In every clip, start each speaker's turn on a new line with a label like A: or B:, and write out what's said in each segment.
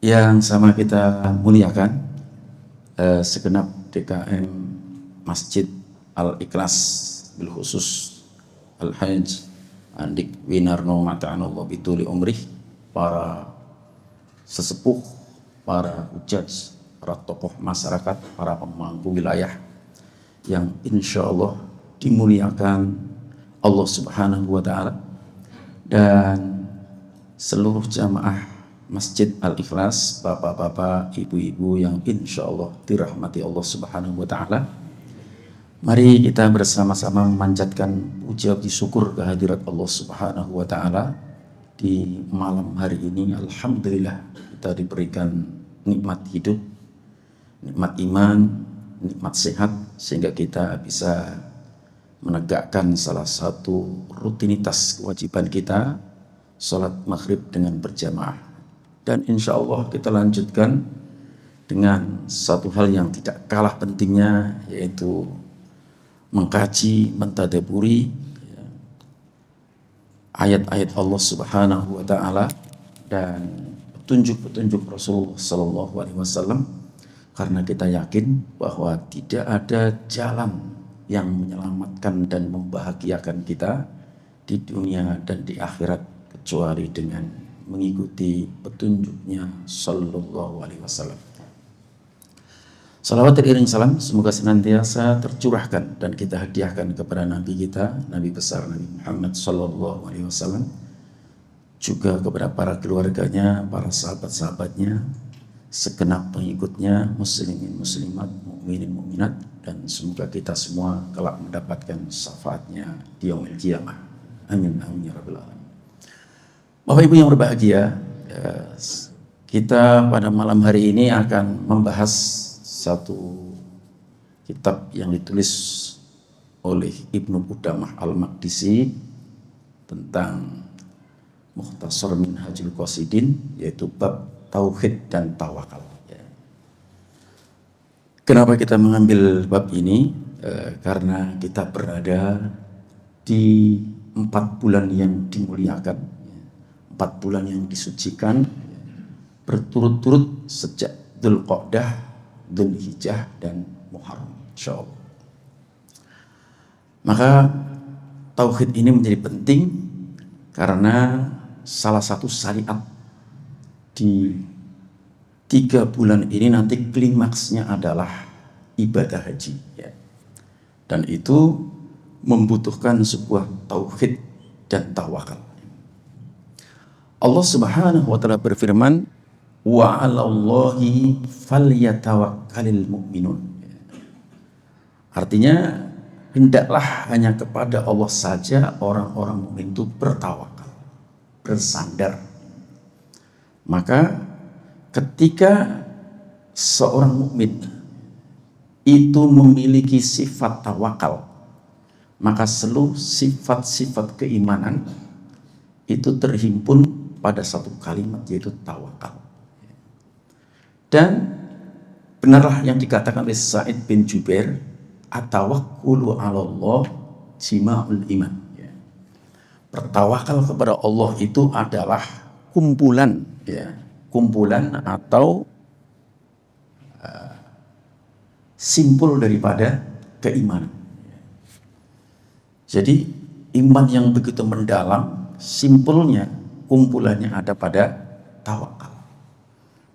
A: Yang sama kita muliakan, segenap DKM Masjid Al-Ikhlas, bil khusus Al-Hajj Andik Winarno Mata'anallah bituli umrih, para sesepuh, para hujaj, para tokoh masyarakat, para pemangku wilayah yang insya Allah dimuliakan Allah Subhanahu wa Ta'ala, dan seluruh jamaah Masjid Al-Ikhlas, bapak-bapak, ibu-ibu yang insya Allah dirahmati Allah Subhanahu wa Ta'ala. Mari kita bersama-sama memanjatkan puja puji syukur kehadirat Allah Subhanahu wa Ta'ala di malam hari ini. Alhamdulillah kita diberikan nikmat hidup, nikmat iman, nikmat sehat, sehingga kita bisa menegakkan salah satu rutinitas kewajiban kita, sholat maghrib dengan berjamaah. Dan insya Allah kita lanjutkan dengan satu hal yang tidak kalah pentingnya, yaitu mengkaji, mentadaburi ayat-ayat Allah Subhanahu wa Ta'ala dan petunjuk-petunjuk Rasulullah Sallallahu Alaihi Wasallam, karena kita yakin bahwa tidak ada jalan yang menyelamatkan dan membahagiakan kita di dunia dan di akhirat kecuali dengan mengikuti petunjuknya Sallallahu Alaihi Wasallam. Salawat teriring salam semoga senantiasa tercurahkan dan kita hadiahkan kepada Nabi kita, Nabi besar Nabi Muhammad Sallallahu Alaihi Wasallam, juga kepada para keluarganya, para sahabat-sahabatnya, segenap pengikutnya, muslimin muslimat, mukminin mukminat, dan semoga kita semua kelak mendapatkan syafaatnya di yaumil qiyamah. Amin amin ya rabbal alamin. Bapak Ibu yang berbahagia, kita pada malam hari ini akan membahas satu kitab yang ditulis oleh Ibnu Qudamah Al-Maqdisi tentang Mukhtasar Minhajul Qasidin, yaitu bab tauhid dan tawakal. Kenapa kita mengambil bab ini? Karena kita berada di 4 bulan yang dimuliakan, 4 bulan yang disucikan berturut-turut sejak Dzulqa'dah, Dzulhijjah, dan Muharram, insyaallah. Maka tauhid ini menjadi penting karena salah satu syariat di 3 bulan ini nanti klimaksnya adalah ibadah haji, ya. Dan itu membutuhkan sebuah tauhid dan tawakal. Allah Subhanahu wa Ta'ala berfirman, wa 'alallahi falyatawakkalul mu'minun. Artinya hendaklah hanya kepada Allah saja orang-orang mukmin itu bertawakal, bersandar. Maka ketika seorang mukmin itu memiliki sifat tawakal, maka seluruh sifat-sifat keimanan itu terhimpun pada satu kalimat, yaitu tawakal. Dan benarlah yang dikatakan oleh Sa'id bin Jubair, at-tawakkulu 'alallah jima'ul iman. Bertawakal kepada Allah itu adalah kumpulan, ya, kumpulan atau simpul daripada keimanan. Jadi iman yang begitu mendalam, simpulnya, kumpulannya ada pada tawakal.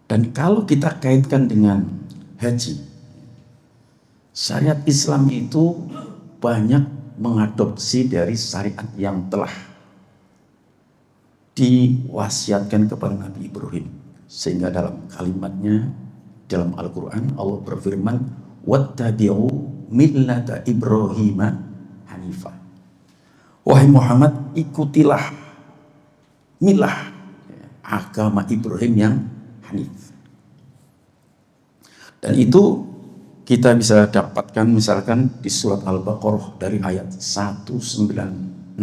A: Dan kalau kita kaitkan dengan haji, syariat Islam itu banyak mengadopsi dari syariat yang telah diwasiatkan kepada Nabi Ibrahim. Sehingga dalam kalimatnya dalam Al-Quran Allah berfirman, wattabi'u millata Ibrahima hanifah. Wahai Muhammad, ikutilah milah agama Ibrahim yang hanif. Dan itu kita bisa dapatkan misalkan di surat Al-Baqarah dari ayat 196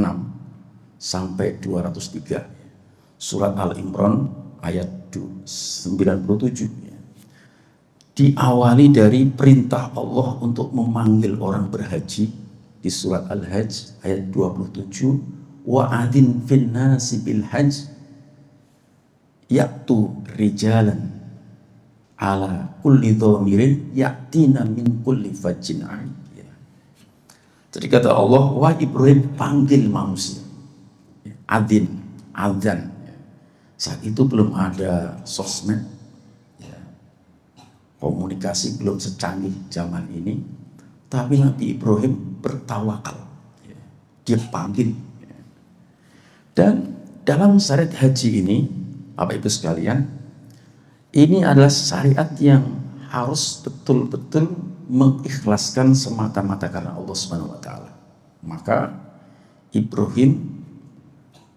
A: sampai 203. Surat Al-Imran ayat 97. Diawali dari perintah Allah untuk memanggil orang berhaji di surat Al-Hajj ayat 27. wa adin fin nasi bil hajj ya'tu rijalan ala kulli dhamirin ya'tina min kulli fajjin amiq. Jadi kata Allah, wah Ibrahim panggil manusia. Adin, adzan. Saat itu belum ada sosmed, komunikasi belum secanggih zaman ini, tapi Nabi Ibrahim bertawakal. Dia panggil. Dan dalam syariat haji ini, Bapak Ibu sekalian, ini adalah syariat yang harus betul-betul mengikhlaskan semata-mata karena Allah Subhanahu wa taala. Maka Ibrahim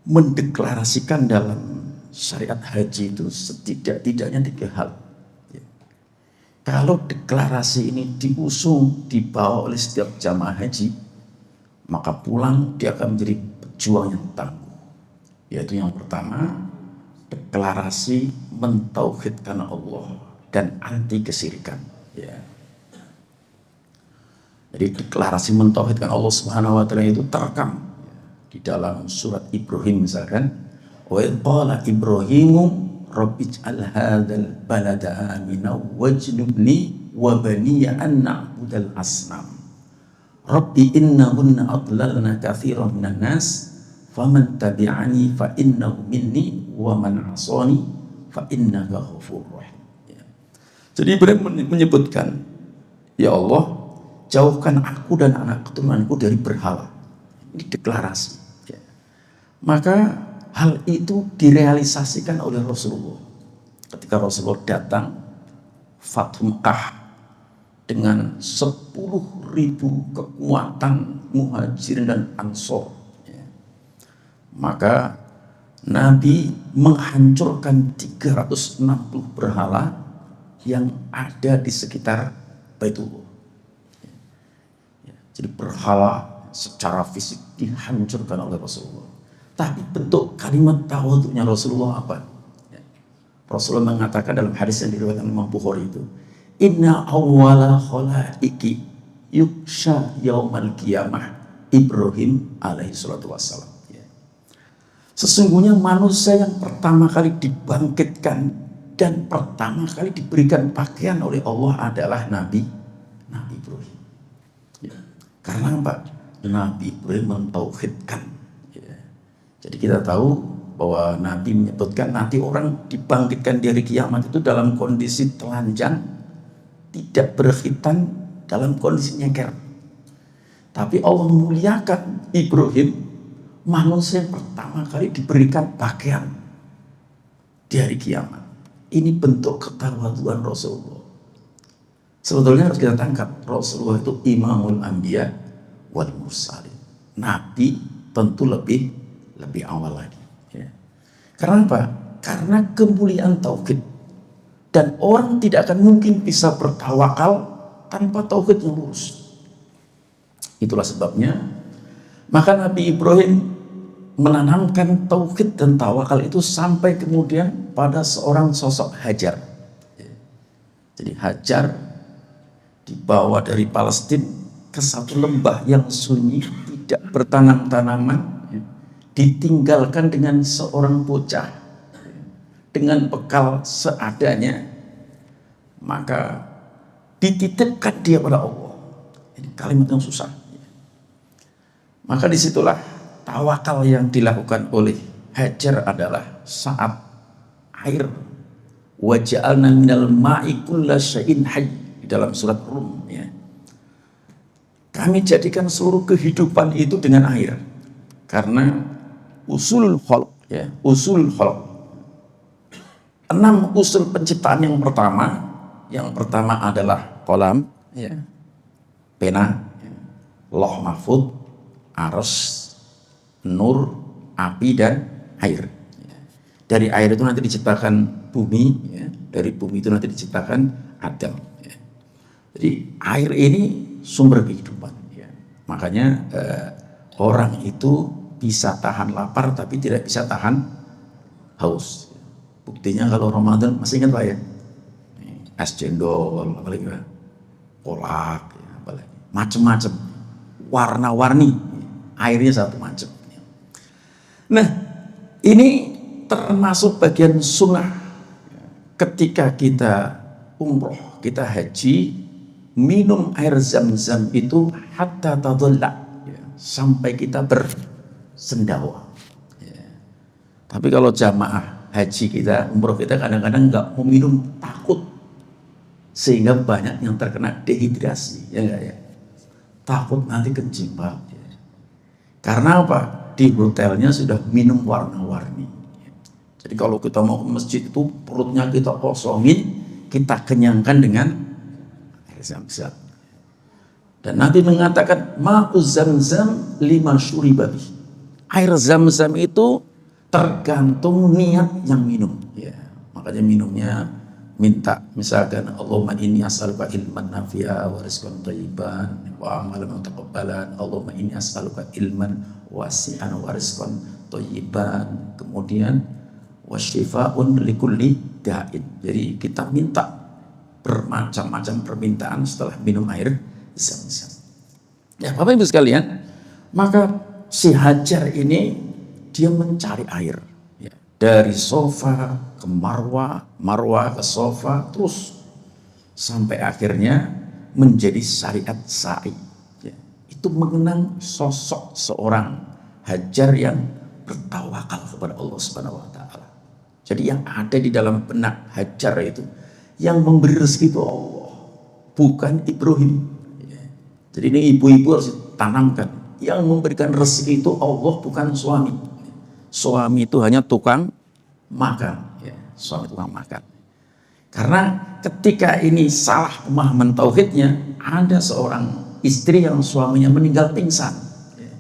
A: mendeklarasikan dalam syariat haji itu setidak-tidaknya 3 hal. Kalau deklarasi ini diusung, dibawa oleh setiap jamaah haji, maka pulang dia akan menjadi pejuang yang tangguh. Yaitu yang pertama, deklarasi mentauhidkan Allah dan anti kesyirikan. Jadi deklarasi mentauhidkan Allah Subhanahu wa taala itu terekam di dalam surat Ibrahim misalkan, wa qala Ibrahimu rabbij'al hadzal balada amina wajnubni wa baniya an na'budal asnam. Rabbi innahunna adlalna katsiran minan nas faman tabi'ani fa innahu minni wa man 'asani fa innaka ghafurur rahim. Jadi Ibrahim menyebutkan, ya Allah, jauhkan aku dan anak keturunanku dari berhala. Ini deklarasi. Maka hal itu direalisasikan oleh Rasulullah. Ketika Rasulullah datang Fathu Mekah dengan 10.000 kekuatan muhajirin dan ansor, maka Nabi menghancurkan 360 berhala yang ada di sekitar Baitullah. Jadi berhala secara fisik dihancurkan oleh Rasulullah. Tapi bentuk kalimat tawadhu'nya Rasulullah apa? Rasulullah mengatakan dalam hadis yang diriwayatkan Imam Bukhari itu, inna awwala khalaiki yuksha yaumal qiyamah Ibrahim alaihi salatu wassalam. Sesungguhnya manusia yang pertama kali dibangkitkan dan pertama kali diberikan pakaian oleh Allah adalah Nabi Ibrahim. Karena apa? Nabi Ibrahim mentauhidkan. Jadi kita tahu bahwa Nabi menyebutkan nanti orang dibangkitkan dari kiamat itu dalam kondisi telanjang, tidak berkhitan, dalam kondisi nyengker. Tapi Allah memuliakan Ibrahim, manusia yang pertama kali diberikan pakaian di hari kiamat. Ini bentuk ketawadhuan Rasulullah. Sebetulnya harus kita tangkap, Rasulullah itu imamul anbiya wal mursalin. Nabi tentu lebih awal lagi. Karena apa? Karena kemuliaan tauhid. Dan orang tidak akan mungkin bisa bertawakal tanpa tauhid yang lurus. Itulah sebabnya maka Nabi Ibrahim menanamkan tauhid dan tawakal itu sampai kemudian pada seorang sosok Hajar. Jadi Hajar dibawa dari Palestina ke satu lembah yang sunyi, tidak bertanam tanaman, ditinggalkan dengan seorang bocah dengan bekal seadanya, maka dititipkan dia pada Allah. Ini kalimat yang susah. Maka disitulah tawakal yang dilakukan oleh Hajar adalah saat air wa ja'alna minal ma'i kulla syai'in hayy di dalam surat Rum, Kami jadikan seluruh kehidupan itu dengan air. Karena usulul khalq, usulul khalq. 6 usul penciptaan yang pertama adalah qalam, pena, lauh mahfuz, arsy, nur, api dan air. Dari air itu nanti diciptakan bumi, dari bumi itu nanti diciptakan Adam. Jadi air ini sumber kehidupan. Makanya orang itu bisa tahan lapar tapi tidak bisa tahan haus. Buktinya kalau Ramadan, masih ingat Pak ya? Es cendol, apalagi kolak, apalagi macam-macam, warna-warni, airnya satu macam. Nah, ini termasuk bagian sunnah ketika kita umroh, kita haji, minum air zam-zam itu hatta tadalla, sampai kita bersendawa. Tapi kalau jamaah haji kita, umroh kita kadang-kadang nggak mau minum, takut, sehingga banyak yang terkena dehidrasi, ya enggak ya? Takut nanti kencing, Pak. Karena apa? Di hotelnya sudah minum warna-warni. Jadi kalau kita mau ke masjid itu perutnya kita kosongin, kita kenyangkan dengan air zam-zam. Dan Nabi mengatakan ma'u zam-zam lima syuribabi. Air zam-zam itu tergantung niat yang minum. Ya, makanya minumnya minta misalkan Allahumma inni as'aluka ilman nafi'a wa rizqan thayyiban wa amalan mutaqabbalan. Allahumma inni as'aluka ilman wasi'an wa rizqan thayyiban. Kemudian wasyifa'un likulli da'in. Jadi kita minta bermacam-macam permintaan setelah minum air zam-zam. Ya, Bapak Ibu sekalian, maka si Hajar ini dia mencari air. Ya, dari sofa ke Marwah, Marwah ke sofa, terus sampai akhirnya menjadi syariat sa'i. Ya, itu mengenang sosok seorang Hajar yang bertawakal kepada Allah Subhanahu wa taala. Jadi yang ada di dalam benak Hajar itu, yang memberi rezeki itu Allah, bukan Ibrahim. Ya. Jadi ini ibu-ibu harus tanamkan, yang memberikan rezeki itu Allah, bukan suami. Suami itu hanya tukang makan, ya, suami tukang makan. Karena ketika ini salah pemahaman tauhidnya, ada seorang istri yang suaminya meninggal pingsan. Ya.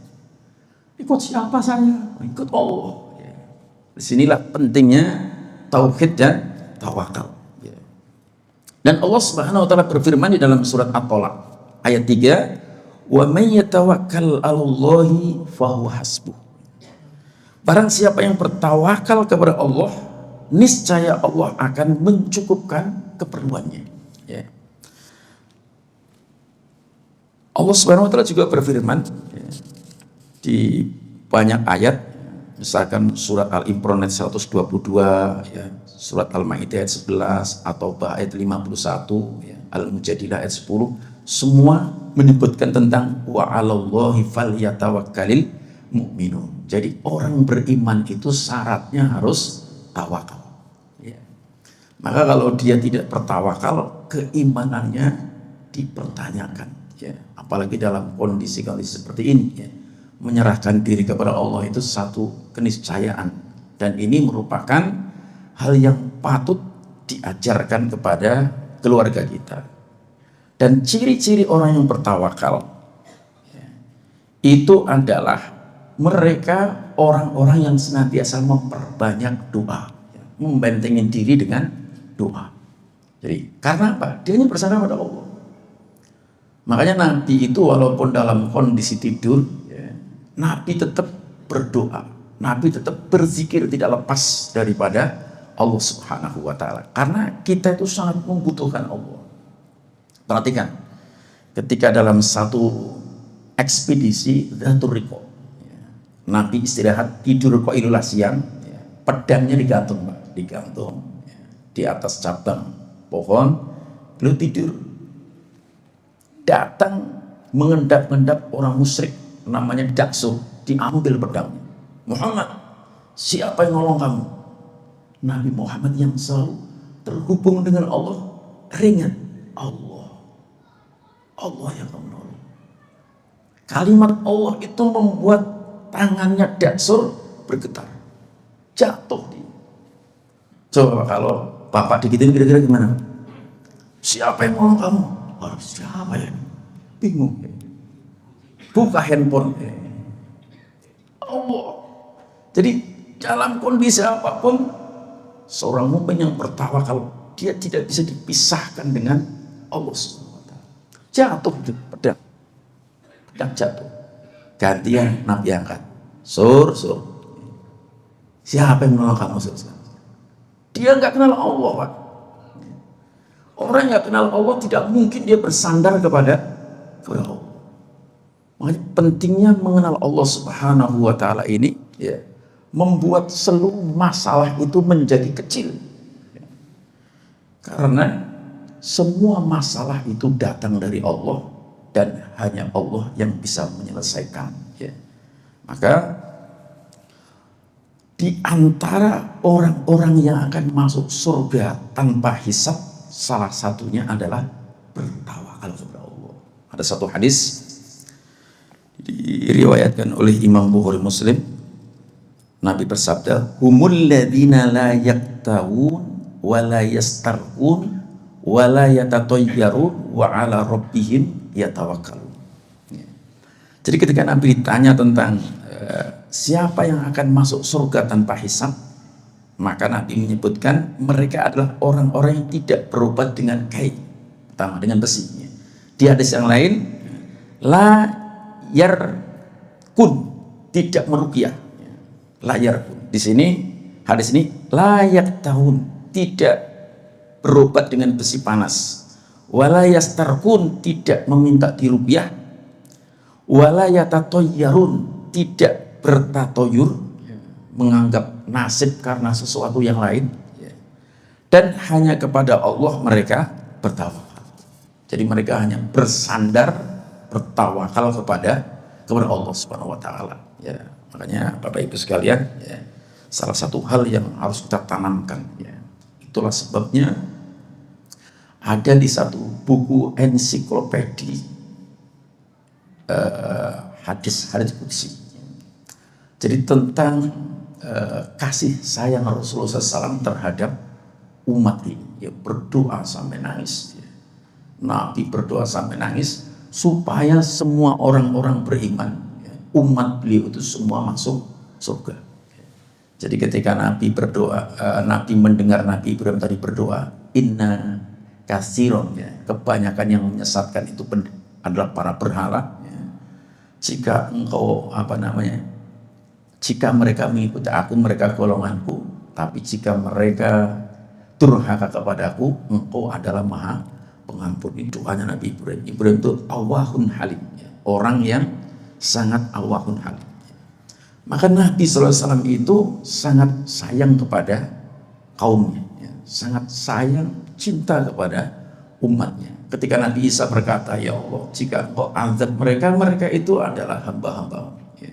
A: Ikut siapa saya? Ikut Allah. Ya. Disinilah pentingnya tauhid dan tawakal. Ya. Dan Allah Subhanahu wa taala berfirman di dalam surat At-Tolaq ayat 3, "Wa may yatawakkal 'alallahi fahuwa hasbuh." Barang siapa yang bertawakal kepada Allah, niscaya Allah akan mencukupkan keperluannya. Ya. Allah Subhanahu wa taala juga berfirman ya, di banyak ayat, misalkan surat Al-Imran ayat 122, ya, surat Al-Maidah ayat 11, atau ayat 51, ya, Al-Mujadilah ayat 10, semua menyebutkan tentang wa 'alallahi falyatawakkalil mu'minun. Jadi orang beriman itu syaratnya harus tawakal. Ya. Maka kalau dia tidak bertawakal, keimanannya dipertanyakan. Ya. Apalagi dalam kondisi-kondisi seperti ini. Ya. Menyerahkan diri kepada Allah itu satu keniscayaan. Dan ini merupakan hal yang patut diajarkan kepada keluarga kita. Dan ciri-ciri orang yang bertawakal ya, itu adalah mereka orang-orang yang senantiasa memperbanyak doa, membentengin diri dengan doa. Jadi karena apa? Dia hanya bersandar pada Allah. Makanya Nabi itu walaupun dalam kondisi tidur, ya, Nabi tetap berdoa, Nabi tetap berzikir, tidak lepas daripada Allah Subhanahu wa taala. Karena kita itu sangat membutuhkan Allah. Perhatikan, ketika dalam satu ekspedisi Dzatur Riqa, Nabi istirahat, tidur qailulah siang, ya, pedangnya digantung, Pak, digantung ya, di atas cabang pohon, beliau tidur. Datang mengendap-endap orang musyrik namanya Daksur, diambil pedangnya. Muhammad, siapa yang nolong kamu? Nabi Muhammad yang selalu terhubung dengan Allah, ringan, Allah, Allah yang menolong. Kalimat Allah itu membuat tangannya Daksur bergetar, jatuh dia. Coba kalau bapak digituin kira-kira gimana? Siapa yang nolong kamu? Harus siapa ya? Bingung. Buka handphone. Allah. Jadi dalam kondisi apapun, seorang mukmin yang bertawakal, dia tidak bisa dipisahkan dengan Allah SWT. Jatuh pedang, pedang jatuh. Gantian Nabi angkat, sur. Siapa yang menolong kamu? Dia nggak kenal Allah, Pak. Orang yang nggak kenal Allah tidak mungkin dia bersandar kepada Allah. Makanya pentingnya mengenal Allah Subhanahu wa taala ini, ya, membuat seluruh masalah itu menjadi kecil. Karena semua masalah itu datang dari Allah dan hanya Allah yang bisa menyelesaikan. Ya. Maka di antara orang-orang yang akan masuk surga tanpa hisab, salah satunya adalah bertawakal kepada Allah. Ada satu hadis diriwayatkan oleh Imam Bukhari Muslim, Nabi bersabda, humul ladzina la yaktawun wa la yastarqun wa la yatatayyarun wa ala rabbihim yatawakkalun. Jadi ketika Nabi ditanya tentang siapa yang akan masuk surga tanpa hisab, maka Nabi menyebutkan mereka adalah orang-orang yang tidak berobat dengan kain, pertama dengan besi. Di hadis yang lain, la yarkun, tidak meruqyah. La yarkun. Di sini hadis ini layak tahun, tidak berobat dengan besi panas. Wala yastarkun, tidak meminta diruqyah. Wala yatatayyarun, tidak bertatoyur, menganggap nasib karena sesuatu yang lain, dan hanya kepada Allah mereka bertawakal. Jadi mereka hanya bersandar, bertawakal kepada Allah Subhanahu wa taala. Ya, makanya Bapak Ibu sekalian, ya, salah satu hal yang harus kita tanamkan, ya. Itulah sebabnya ada di satu buku ensiklopedi hadis-hadis qudsi. Jadi tentang kasih sayang Rasulullah SAW terhadap umat ini, ya, berdoa sampai nangis. Ya. Nabi berdoa sampai nangis supaya semua orang-orang beriman, ya, umat beliau itu semua masuk surga. Jadi ketika Nabi berdoa, Nabi mendengar Nabi Ibrahim tadi berdoa, inna kasiron, ya, kebanyakan yang menyesatkan itu adalah para berhala. Ya. Jika engkau jika mereka mengikuti aku, mereka golonganku, tapi jika mereka durhaka kepadaku, engkau adalah maha pengampun. Itu doanya Nabi Ibrahim. Ibrahim itu awahun halim, ya, orang yang sangat awahun halim. Maka Nabi SAW itu sangat sayang kepada kaumnya, ya, sangat sayang, cinta kepada umatnya. Ketika Nabi Isa berkata, ya Allah, jika engkau azab mereka, mereka itu adalah hamba-hamba. Ya.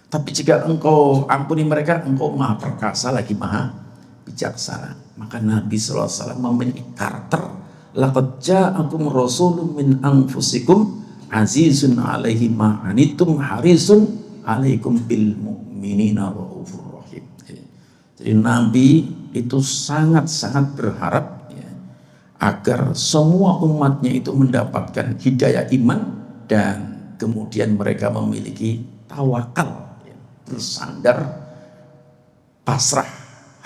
A: Tapi jika engkau ampuni mereka, engkau maha perkasa lagi maha bijaksana. Maka Nabi SAW memiliki karakter, laqad ja'akum rasulun min anfusikum azizun alaihi ma anitum harisun alaikum bil mu'minina raufur rahim. Jadi Nabi itu sangat-sangat berharap, ya, agar semua umatnya itu mendapatkan hidayah iman dan kemudian mereka memiliki tawakal, ya, bersandar, pasrah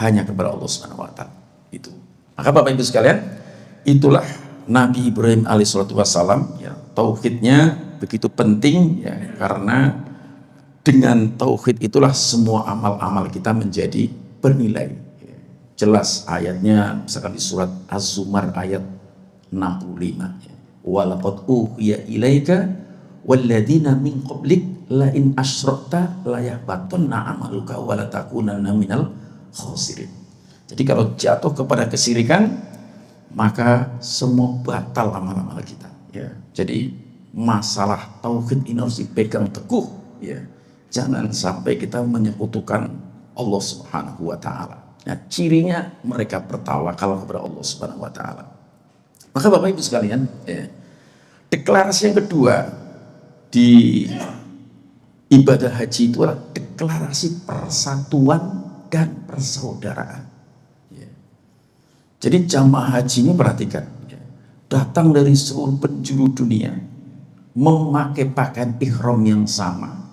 A: hanya kepada Allah Subhanahu wa taala. Itu. Maka Bapak Ibu sekalian, itulah Nabi Ibrahim alaihissalatu wassalam, ya, tauhidnya begitu penting, ya, karena dengan tauhid itulah semua amal-amal kita menjadi bernilai. Jelas ayatnya misalkan di surat Az-Zumar ayat 65, ya. Walaqad uhiya ilaika walladzina min qablik la in asyrakta la yahbatanna amaluka wa la takunanna minal khasirin. Jadi kalau jatuh kepada kesyirikan, maka semua batal amal-amal kita, ya. Jadi masalah tauhid ini harus dipegang teguh, ya. Jangan sampai kita menyekutukan Allah Subhanahu wa taala. Nah, cirinya mereka bertawakal kepada Allah Subhanahu wa taala. Maka Bapak Ibu sekalian, ya, deklarasi yang kedua di ibadah haji itu adalah deklarasi persatuan dan persaudaraan. Ya. Jadi jamaah haji ini perhatikan, ya, datang dari seluruh penjuru dunia, memakai pakaian ihram yang sama,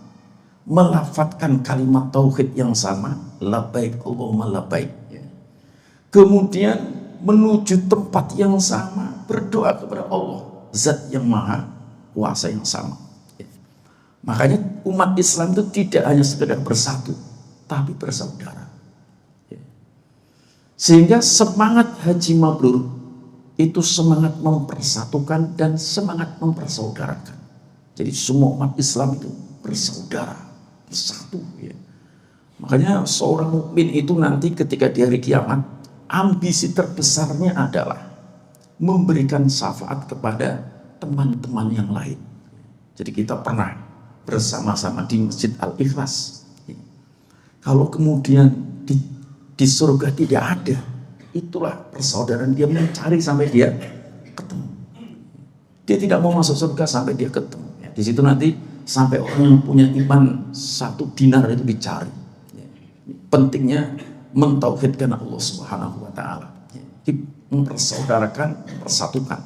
A: melafadzkan kalimat tauhid yang sama, labbaik Allahumma labbaik, ya. Kemudian menuju tempat yang sama, berdoa kepada Allah, zat yang maha kuasa yang sama, ya. Makanya umat Islam itu tidak hanya sekedar bersatu, tapi bersaudara, ya. Sehingga semangat haji mabrur itu semangat mempersatukan dan semangat mempersaudarakan. Jadi semua umat Islam itu bersaudara, bersatu, ya. Makanya seorang mukmin itu nanti ketika di hari kiamat, ambisi terbesarnya adalah memberikan syafaat kepada teman-teman yang lain. Jadi kita pernah bersama-sama di Masjid Al-Ikhlas. Kalau kemudian di surga tidak ada, itulah persaudaraan. Dia mencari sampai dia ketemu. Dia tidak mau masuk surga sampai dia ketemu. Di situ nanti sampai orang yang punya iman 1 dinar itu dicari. Pentingnya mentauhidkan Allah Subhanahu wa taala. Mempersaudarakan, mempersatukan.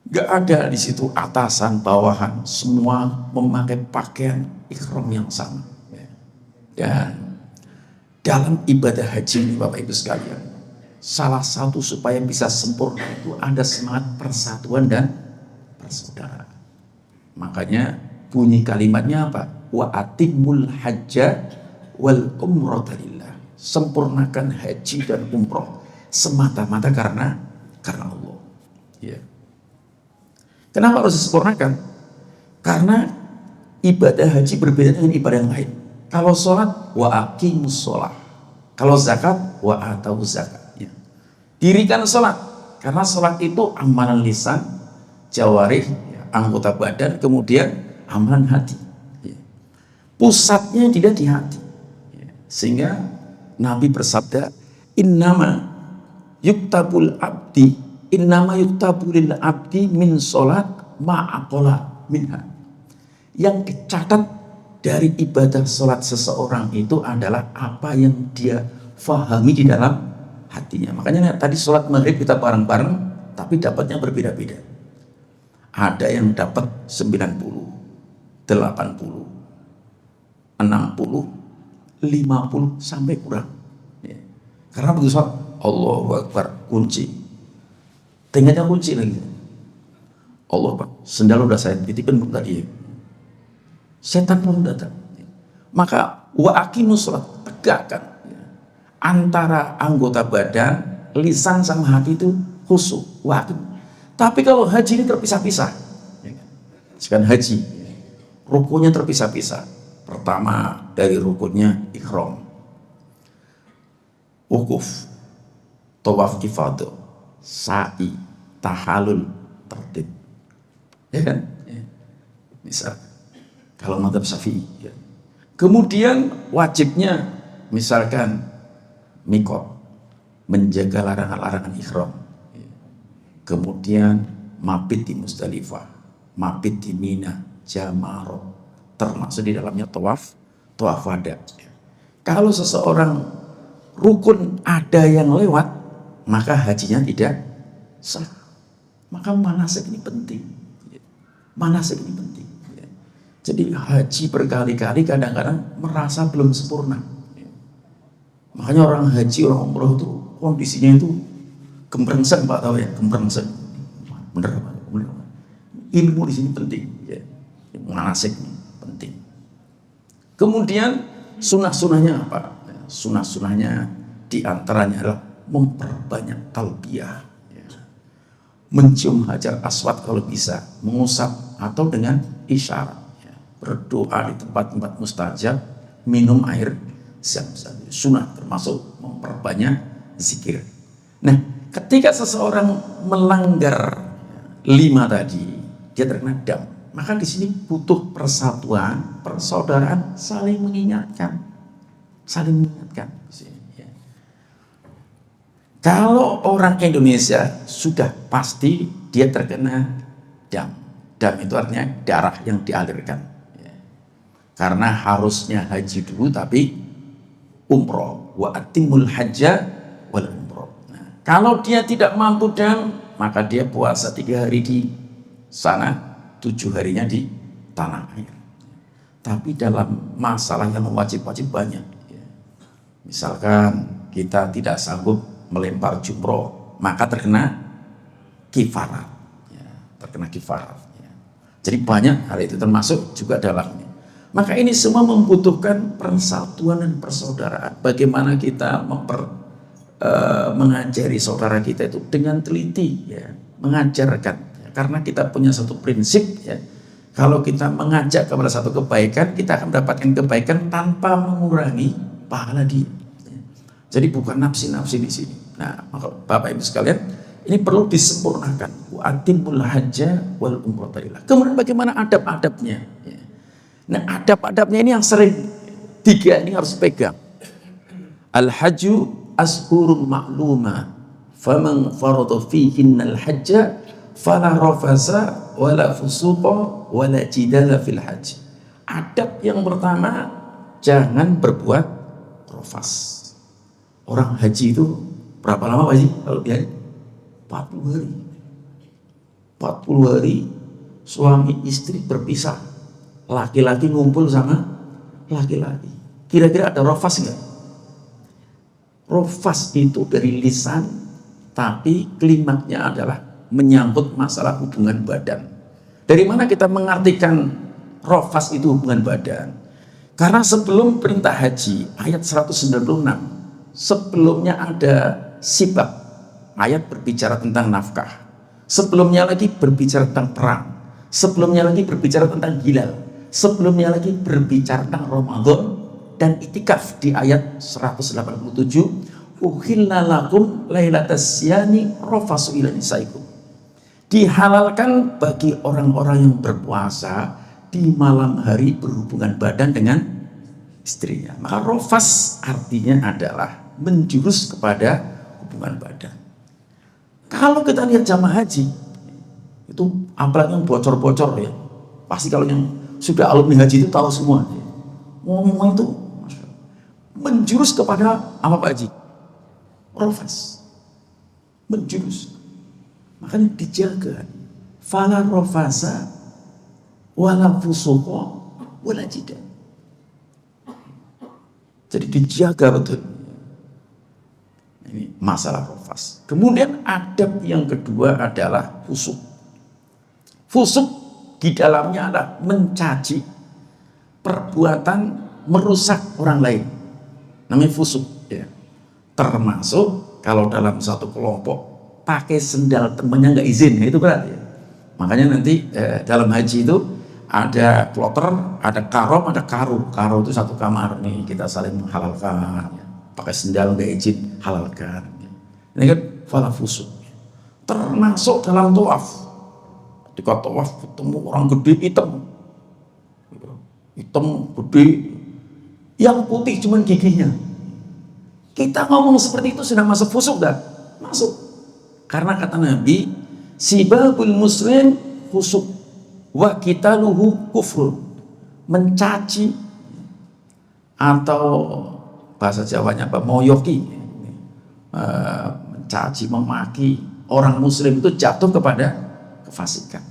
A: Gak ada di situ atasan, bawahan, semua memakai pakaian ihram yang sama. Dan dalam ibadah haji ini Bapak Ibu sekalian, salah satu supaya bisa sempurna itu ada semangat persatuan dan persaudaraan. Makanya bunyi kalimatnya apa? Wa atimul hajja wal umrata lillah. Sempurnakan haji dan umroh semata-mata karena Allah. Ya. Kenapa harus disempurnakan? Karena ibadah haji berbeda dengan ibadah yang lain. Kalau sholat, wa aqimus sholat. Kalau zakat, wa atau zakat. Ya. Dirikan sholat. Karena sholat itu amalan lisan, jawarih, ya, anggota badan, kemudian amalan hati. Ya. Pusatnya tidak di hati. Ya. Sehingga Nabi bersabda, innama yuktabul lil abdi min sholat ma'aqola minha. Yang dicatat dari ibadah sholat seseorang itu adalah apa yang dia fahami di dalam hatinya. Makanya tadi sholat maghrib kita bareng-bareng, tapi dapatnya berbeda-beda. Ada yang dapat 90, 80, 60, 50 sampai kurang. Ya. Karena begitu sholat, Allahu Akbar, kunci. Tinggalnya kunci lagi. Allah Akbar, sendal udah saya titipin belum tadi. Setan belum datang. Maka wa aqimus sholat, tegakkan. Antara anggota badan, lisan sama hati itu khusyuk. Tapi kalau haji ini terpisah-pisah. Sekarang haji, rukunnya terpisah-pisah. Pertama dari rukunnya ihram, wukuf, tawaf ifadah, sa'i, tahalul, tertib. Ya kan? Ya. Misal kalau mazhab Syafi'i. Ya. Kemudian wajibnya misalkan mikot, menjaga larangan-larangan ihram. Ya. Kemudian mabit di Musdalifah, mabit di Mina, Jamarah, termasuk di dalamnya tawaf wada. Ya. Kalau seseorang rukun ada yang lewat, maka hajinya tidak sah. Maka manasik ini penting. Manasik ini penting. Jadi haji berkali-kali kadang-kadang merasa belum sempurna. Makanya orang haji, orang umroh itu kondisinya itu gembrengsen, Pak, tahu ya, gembrengsen. Bener Pak, bener. Ilmu di sini penting. Ya. Manasik ini penting. Kemudian sunah-sunahnya apa? Sunah-sunahnya diantaranya adalah memperbanyak talbiyah, ya. Mencium hajar aswad kalau bisa, mengusap atau dengan isyarat. Berdoa di tempat-tempat mustajab, minum air zam-zam. Sunnah termasuk memperbanyak zikir. Nah, ketika seseorang melanggar 5 tadi, dia terkena dam. Maka di sini butuh persatuan, persaudaraan, saling mengingatkan. Saling mengingatkan. Kalau orang Indonesia sudah pasti dia terkena dam. Dam itu artinya darah yang dialirkan. Karena harusnya haji dulu tapi umroh. Wa atimul hajja wal umroh. Nah, kalau dia tidak mampu dam, maka dia puasa 3 hari di sana, 7 harinya di tanah air. Tapi dalam masalah yang wajib-wajib banyak. Misalkan kita tidak sanggup melempar jumroh, maka terkena kifarat. Terkena kifarat. Jadi banyak hal itu termasuk juga dalamnya. Maka ini semua membutuhkan persatuan dan persaudaraan. Bagaimana kita mengajari saudara kita itu dengan teliti, ya, mengajarkan. Ya, karena kita punya satu prinsip, ya, Kalau kita mengajak kepada satu kebaikan, kita akan mendapatkan kebaikan tanpa mengurangi pahala dia. Jadi bukan nafsi-nafsi di sini. Nah, maka Bapak Ibu sekalian, ini perlu disempurnakan. Wa atimul hajja wal umrata lillah. Kemudian bagaimana adab-adabnya? Nah, adab-adabnya ini yang sering tiga ini harus pegang. Al-hajju ashurun ma'luma. Faman farada fihinnal hajja fala rafasa wala fusuqa wala jidala fil hajj. Adab yang pertama, jangan berbuat rafas. Orang haji itu berapa lama Pak Haji? Kalau dia 40 hari. 40 hari suami istri berpisah. Laki-laki ngumpul sama laki-laki. Kira-kira ada rafas enggak? Rafas itu dari lisan, tapi klimaknya adalah menyangkut masalah hubungan badan. Dari mana kita mengartikan rafas itu hubungan badan? Karena sebelum perintah haji, ayat 196, sebelumnya ada sibab, ayat berbicara tentang nafkah. Sebelumnya lagi berbicara tentang perang. Sebelumnya lagi berbicara tentang hilal. Sebelumnya lagi berbicara tentang Ramadan dan itikaf di ayat 187. Uhilla lakum lailatas siyami rafasu ila nisaikum. Dihalalkan bagi orang-orang yang berpuasa di malam hari berhubungan badan dengan istrinya. Maka rafas artinya adalah menjurus kepada hubungan badan. Kalau kita lihat jamaah haji, itu apalagi yang bocor-bocor ya, pasti kalau yang sudah alumni haji itu tahu semua. Ngomong itu menjurus kepada apa Pak Haji? Rafas. Menjurus. Makanya dijaga. Fala rafasa wala fusuqa wala jidal. Jadi dijaga betul. Ini masalah rafas. Kemudian adab yang kedua adalah fusuk. Fusuk di dalamnya adalah mencaci, perbuatan merusak orang lain. Namanya fusuk. Ya. Termasuk kalau dalam satu kelompok pakai sendal temannya nggak izin, itu berat ya. Makanya nanti dalam haji itu ada kloter, ada karom, ada karu. Karu itu satu kamar nih, kita saling menghalalkan. Ya. Pakai sendal nggak izin, halalkan. Ini kan fala fusuk. Termasuk dalam tawaf. Ketika tawaf ketemu orang gede hitam, gede, yang putih cuman giginya. Kita ngomong seperti itu sudah masuk fusuk dah, masuk. Karena kata Nabi, sibabul muslim fusuk, wa qitaluhu kufrun. Mencaci atau bahasa Jawanya apa? Moyoki, mencaci, memaki orang muslim itu jatuh kepada kefasikan.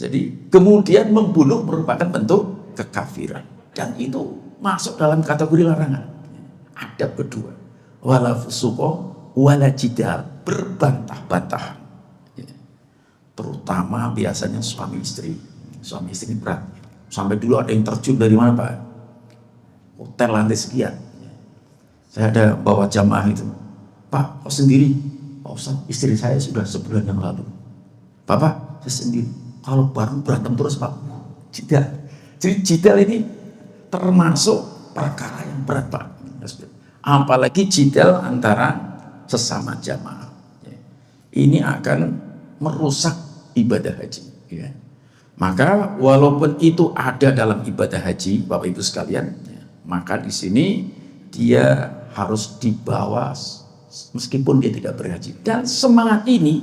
A: Jadi kemudian membunuh merupakan bentuk kekafiran dan itu masuk dalam kategori larangan. Adab kedua, wala fusuqa wala jidal, berbantah-bantahan. Terutama biasanya suami istri berat. Sampai dulu ada yang terjun dari mana Pak? Hotel lantai sekian. Saya ada bawa jamaah itu, Pak, kau sendiri? Pak Ustaz, istri saya sudah sebulan yang lalu. Bapak, saya sendiri. Kalau baru berantem terus Pak, jidal. Jadi jidal ini termasuk perkara yang berat Pak. Apalagi jidal antara sesama jamaah. Ini akan merusak ibadah haji. Ya. Maka walaupun itu ada dalam ibadah haji, Bapak Ibu sekalian, maka di sini dia harus dibawa meskipun dia tidak berhaji. Dan semangat ini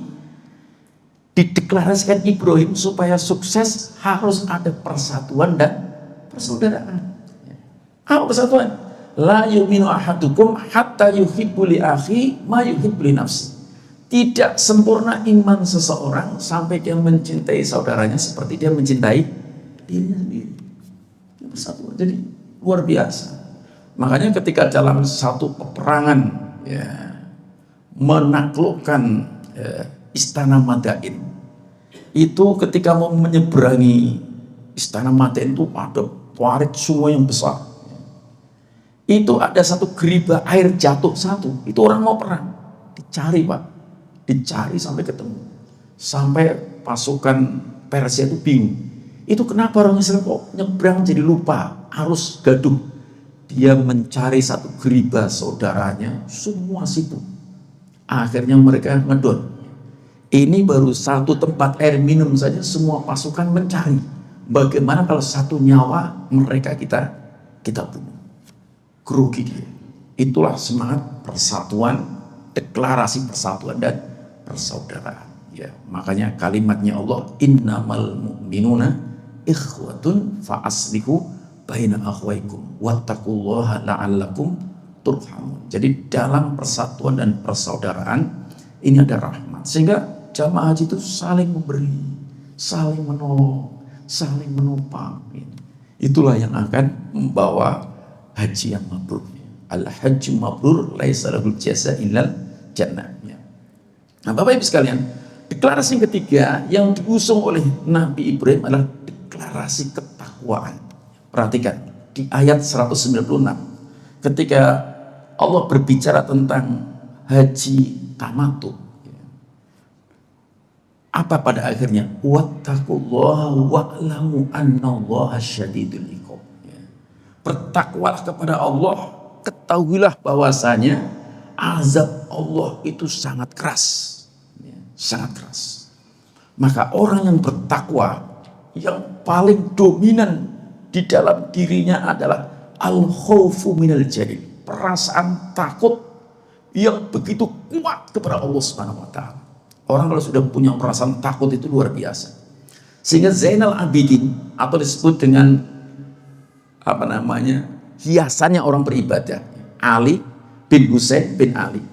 A: dideklarasikan Ibrahim supaya sukses harus ada persatuan dan persaudaraan. Apa persatuan? La yu'minu ahadukum hatta yuhibbu li akhi ma yuhibbu li nafsi. Tidak sempurna iman seseorang sampai dia mencintai saudaranya seperti dia mencintai dirinya sendiri. Persatuan. Jadi luar biasa. Makanya ketika dalam satu peperangan ya, menaklukkan istana Madain, itu ketika mau menyeberangi istana Madain itu ada parit sungai yang besar. Itu ada satu geriba air jatuh satu. Itu orang mau perang, dicari Pak, dicari sampai ketemu, sampai pasukan Persia itu bingung. Itu kenapa orang Islam kok nyebrang jadi lupa, arus gaduh. Dia mencari satu geriba saudaranya, semua sibuk. Akhirnya mereka ngedon. Ini baru satu tempat air minum saja, semua pasukan mencari. Bagaimana kalau satu nyawa mereka kita bunuh? Grogi dia. Itulah semangat persatuan, deklarasi persatuan dan persaudaraan. Ya, makanya kalimatnya Allah, innamal mu'minuna ikhwatun fa'aslihu baina akhwaikum wattaqullaha la'allakum turhamun. Jadi dalam persatuan dan persaudaraan ini ada rahmat, sehingga jamaah haji itu saling memberi, saling menolong, saling menopang. Itulah yang akan membawa haji yang mabrur. Al-hajju mabrur laisa lahul jazaa illal jannah. Nah, Bapak Ibu sekalian, deklarasi yang ketiga yang diusung oleh Nabi Ibrahim adalah deklarasi ketakwaan. Perhatikan di ayat 196 ketika Allah berbicara tentang haji tamattu. Apa pada akhirnya? Wattaqullaha wa'lamu annallaha syadidul iqab. Bertakwalah kepada Allah, ketahuilah bahwasanya azab Allah itu sangat keras. Sangat keras. Maka orang yang bertakwa yang paling dominan di dalam dirinya adalah al-khawfu minal jalil, perasaan takut yang begitu kuat kepada Allah Subhanahu wa taala. Orang kalau sudah punya perasaan takut itu luar biasa. Sehingga Zainal Abidin atau disebut dengan hiasannya orang beribadah, Ali bin Husain bin Ali.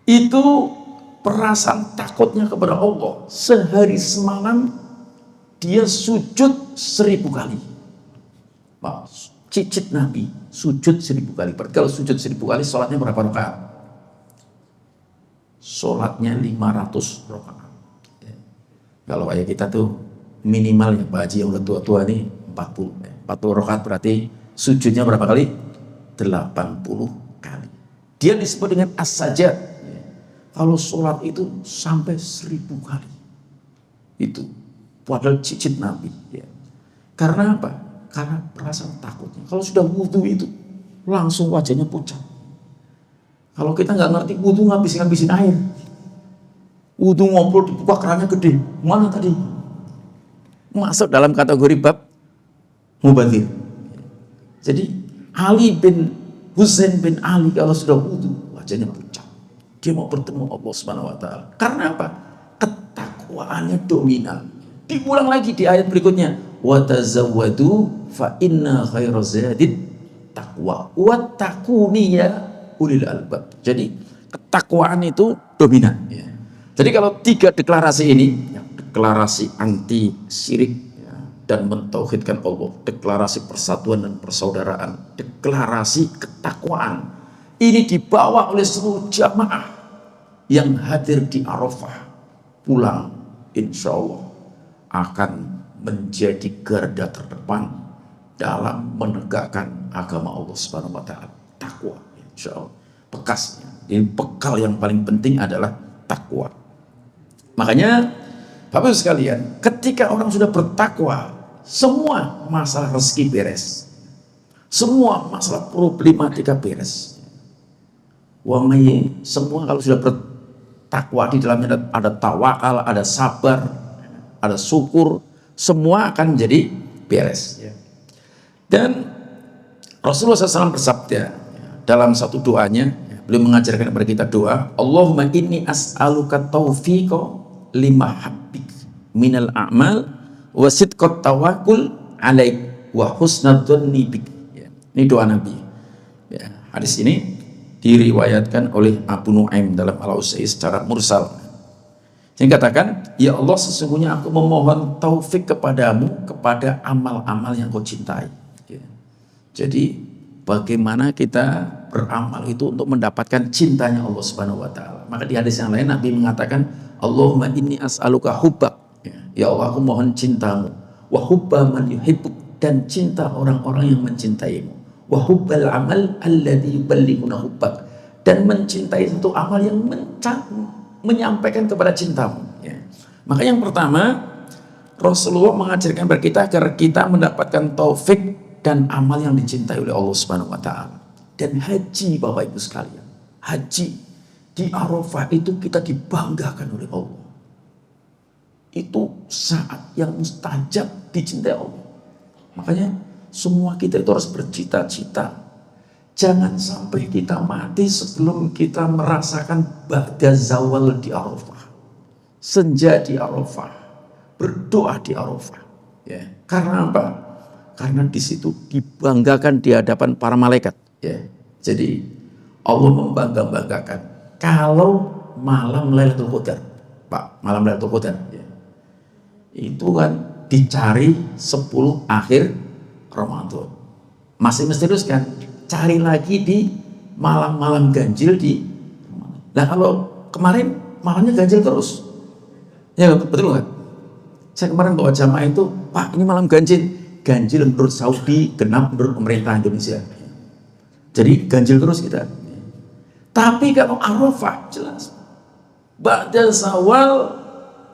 A: Itu perasaan takutnya kepada Allah, sehari semalam dia sujud 1000 kali. Cicit Nabi sujud 1000 kali. Kalau sujud 1000 kali, sholatnya berapa rakaat? Sholatnya 500 rakaat. Kalau kayak kita tuh minimal ya Pak Haji yang udah tua-tua nih 40 rakaat, berarti sujudnya berapa kali? 80 kali. Dia disebut dengan as-sajad. Kalau sholat itu sampai 1000 kali. Itu padahal cicit Nabi. Karena apa? Karena perasaan takutnya. Kalau sudah wudhu itu langsung wajahnya pucat. Kalau kita nggak ngerti wudhu, ngabisin air. Wudhu ngobrol dibuka kerannya gede. Mana tadi? Masuk dalam kategori bab mubadzir. Jadi Ali bin Husain bin Ali kalau sudah wudhu wajahnya pucat. Dia mau bertemu Allah Subhanahu wa taala. Karena apa? Ketakwaannya dominan. Diulang lagi di ayat berikutnya. Wa tazawwadu fa inna khairaz zadid taqwa wattaquni ya ulil albab. Jadi ketakwaan itu dominan. Jadi kalau 3 deklarasi ini, deklarasi anti syirik dan mentauhidkan Allah, deklarasi persatuan dan persaudaraan, deklarasi ketakwaan, ini dibawa oleh seluruh jamaah yang hadir di Arafah, pulang insya Allah akan menjadi garda terdepan dalam menegakkan agama Allah Subhanahu wa taala. Takwa, insya Allah. Bekasnya, ini bekal yang paling penting adalah takwa. Makanya Bapak Ibu sekalian, ketika orang sudah bertakwa, semua masalah rezeki beres, semua masalah problematika beres. Semua kalau sudah bertakwa, di dalamnya ada tawakal, ada sabar, ada syukur, semua akan menjadi beres. Dan Rasulullah SAW bersabda dalam satu doanya, beliau mengajarkan kepada kita doa, Allahumma inni as'aluka taufiqa lima habbik minal a'mal wa sidqat tawakkul alaik wa husnad dhanni bik. Ini doa Nabi. Hadis ini diriwayatkan oleh Abu Nuaim dalam Al-Auza'i secara mursal. Yang katakan, ya Allah, sesungguhnya aku memohon taufik kepadamu kepada amal-amal yang kau cintai. Jadi bagaimana kita beramal itu untuk mendapatkan cintanya Allah Subhanahu wa taala. Maka di hadis yang lain Nabi mengatakan, Allahumma inni as'aluka hubbak. Ya Allah, aku mohon cintamu. Wa hubba man yuhibbuk, dan cinta orang-orang yang mencintaimu. Wa hubbal amal alladhi yuballighuna hubbak, dan mencintai satu amal yang menyampaikan kepada cintamu. Maka yang pertama, Rasulullah mengajarkan kepada kita agar kita mendapatkan taufik dan amal yang dicintai oleh Allah Subhanahu wa taala. Dan haji, Bapak Ibu sekalian, haji di Arafah itu kita dibanggakan oleh Allah. Itu saat yang mustajab dicintai Allah. Makanya semua kita itu harus bercita-cita. Jangan sampai kita mati sebelum kita merasakan ba'da zawal di Arafah. Senja di Arafah. Berdoa di Arafah. Ya. Karena apa? Karena di situ dibanggakan di hadapan para malaikat. Ya. Jadi Allah membanggakan kalau malam Lailatul Qadar, Pak, malam Lailatul Qadar, ya, itu kan dicari 10 akhir Ramadan. Masih misterius kan? Cari lagi di malam-malam ganjil di. Nah kalau kemarin malamnya ganjil terus, ya betul kan? Saya kemarin bawa jamaah itu, Pak ini malam ganjil menurut Saudi, genap menurut pemerintah Indonesia. Jadi ganjil terus kita. Tapi kalau Arafah jelas, ba'da Zawal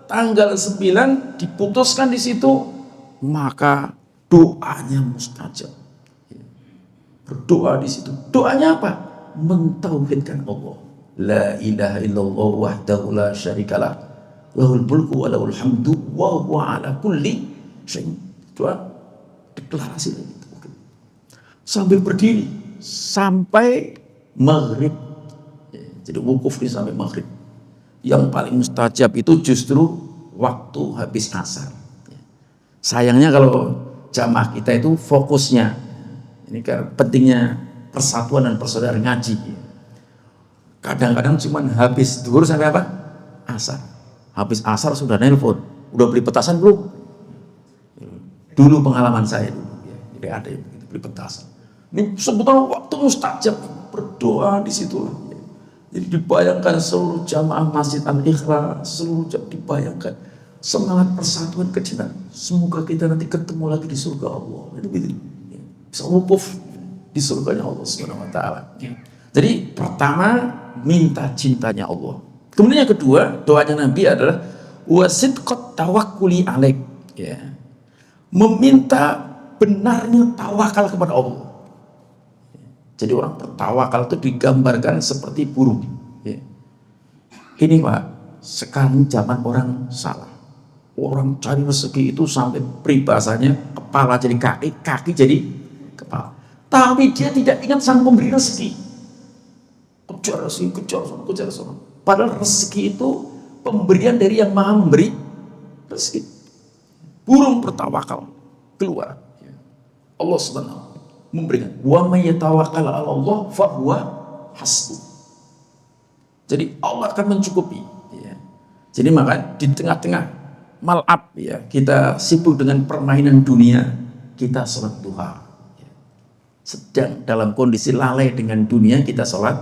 A: tanggal 9 diputuskan di situ, maka doanya mustajab. Berdoa di situ. Doanya apa? Mentauhidkan Allah. La ilaha illallah wahdahu la syarikalah. Lahul mulku wa lahul hamdu wa huwa ala kulli syai'in. Doa deklarasi itu. Sambil berdiri sampai maghrib. Jadi wukuf ini sampai maghrib. Yang paling mustajab itu justru waktu habis asar. Sayangnya kalau jamaah kita itu fokusnya, ini karena pentingnya persatuan dan persaudaraan ngaji. Kadang-kadang cuma habis zuhur sampai apa? Asar. Habis asar sudah nelpon. Udah beli petasan belum? Dulu pengalaman saya dulu. Ya. Jadi ada yang beli petasan. Ini sebutan waktu mustajab. Berdoa di situ. Ya. Jadi dibayangkan seluruh jamaah Masjid Al-Ikhlas, seluruh jamaah dibayangkan semangat persatuan kecintaan. Semoga kita nanti ketemu lagi di surga Allah. Itu gitu. Bisa wukuf di surganya Allah Subhanahu wa taala. Jadi pertama minta cintanya Allah. Kemudian yang kedua, doanya Nabi adalah wasidqat tawakkuli alaik, ya. Meminta benarnya tawakal kepada Allah. Jadi orang bertawakal itu digambarkan seperti burung, ya. Ini Pak, sekarang zaman orang salah. Orang cari rezeki itu sampai peribahasanya kepala jadi kaki, kaki jadi kepala. Tapi dia tidak ingat sang pemberi rezeki. Kejar rezeki, kejar sana. Padahal rezeki itu pemberian dari yang maha memberi rezeki. Burung bertawakal keluar. Allah Subhanahu memberikan. Wa may yatawakkal 'ala Allah fa huwa hasbuh. Jadi Allah akan mencukupi. Ya. Jadi maka di tengah-tengah mal'ab, ya, kita sibuk dengan permainan dunia, kita sholat duha. Sedang dalam kondisi lalai dengan dunia, kita sholat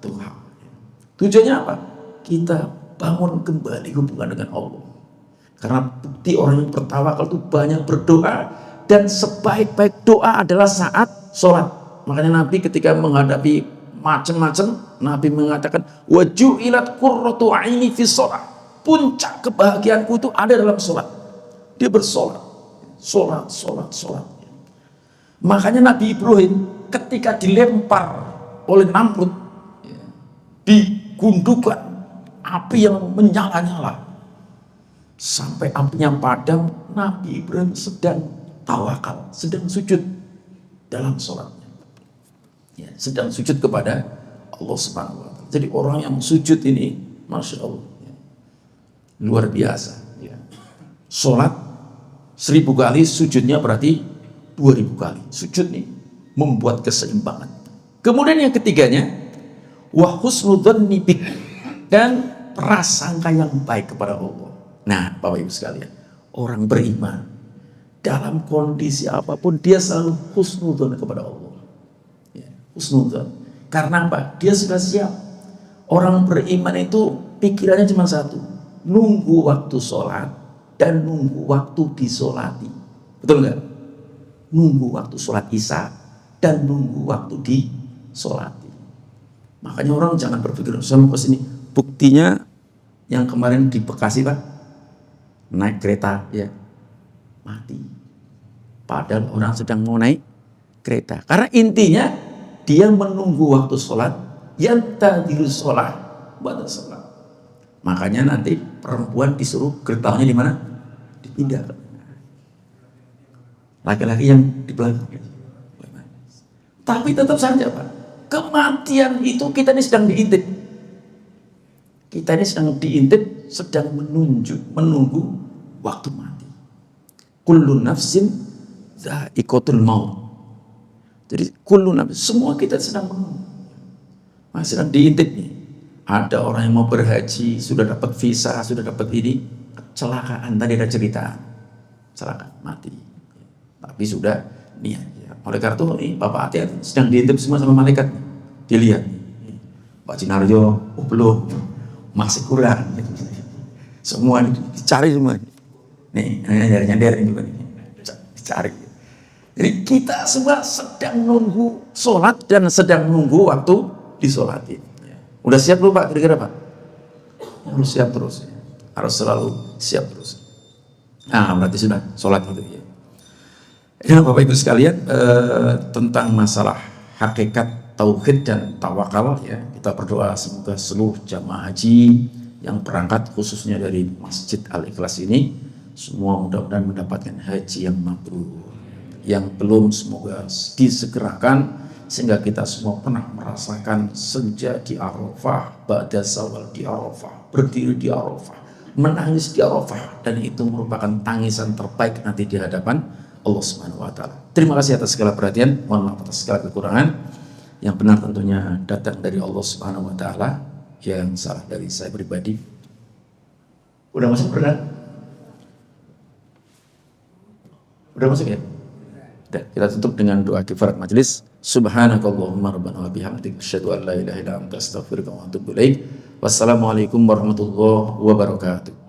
A: duha. Tujuannya apa? Kita bangun kembali hubungan dengan Allah. Karena bukti orang yang bertawakal itu banyak berdoa, dan sebaik-baik doa adalah saat sholat. Makanya Nabi ketika menghadapi macam-macam, Nabi mengatakan waju'ilat qurratu aini fi sholat. Puncak kebahagiaanku itu ada dalam sholat. Dia bersolat, sholat. Makanya Nabi Ibrahim ketika dilempar oleh Namrud, digundukkan api yang menyala-nyala sampai apinya padam, Nabi Ibrahim sedang tawakal, sedang sujud dalam sholatnya, ya, sedang sujud kepada Allah Subhanahu wa taala. Jadi orang yang sujud ini, masya Allah, ya, luar biasa. Ya. Sholat 1000 kali, sujudnya berarti 2000 kali. Sujud nih membuat keseimbangan. Kemudian yang ketiganya, wa husnudzanni bik, dan prasangka yang baik kepada Allah. Nah, Bapak Ibu sekalian, orang beriman dalam kondisi apapun dia selalu husnudzon kepada Allah. Ya, husnudzon. Karena apa? Dia sudah siap. Orang beriman itu pikirannya cuma satu, nunggu waktu sholat dan nunggu waktu disolati. Betul nggak? Nunggu waktu sholat isya dan nunggu waktu disolati. Makanya orang jangan berpikir saya mau ke sini. Buktinya yang kemarin di Bekasi Pak, naik kereta, ya, mati. Padahal orang sedang mau naik kereta. Karena intinya dia menunggu waktu sholat, yantadiru sholat, buat sholat. Makanya nanti perempuan disuruh gerbangnya di mana? Dipindah. Laki-laki yang di belakang. Tapi tetap saja Pak, kematian itu kita ini sedang diintip. Kita ini sedang diintip, sedang menunggu waktu mati. Kullu nafsin dha'iqatul maut. Jadi kullu nafsin, semua kita sedang menunggu. Masih sedang diintip nih. Ada orang yang mau berhaji, sudah dapat visa, sudah dapat ini, kecelakaan, tadi ada cerita, kecelakaan, mati. Tapi sudah niat. Ya. Oleh karena itu, Bapak hati-hati, sedang diintip semua sama malaikat. Dilihat, Pak Cinarjo, belum, masih kurang. Semua dicari semua. Nih, nyender juga nih, dicari. Jadi kita semua sedang nunggu sholat dan sedang nunggu waktu disolatin. Udah siap belum Pak? Kira-kira Pak? Harus siap terus. Harus selalu siap terus. Nah, berarti sudah sholat itu ya. Ya Bapak Ibu sekalian, tentang masalah hakikat tauhid dan tawakal ya, kita berdoa semoga seluruh jamaah haji yang berangkat khususnya dari Masjid Al-Ikhlas ini semua mudah-mudahan mendapatkan haji yang mabrur. Yang belum semoga disegerakan sehingga kita semua pernah merasakan senja di Arafah, ba'da zawal di Arafah, berdiri di Arafah, menangis di Arafah, dan itu merupakan tangisan terbaik nanti di hadapan Allah Subhanahu wa taala. Terima kasih atas segala perhatian, mohon maaf atas segala kekurangan. Yang benar tentunya datang dari Allah Subhanahu wa taala, yang salah dari saya pribadi. Udah masuk benar? Udah masuk ya? Dan kita tutup dengan doa kifarat majelis. Subhanakallahumma rabbana wa bihamdika asyhadu an la ilaha illa anta astaghfiruka wa atubu ilaik. Wassalamualaikum warahmatullahi wabarakatuh.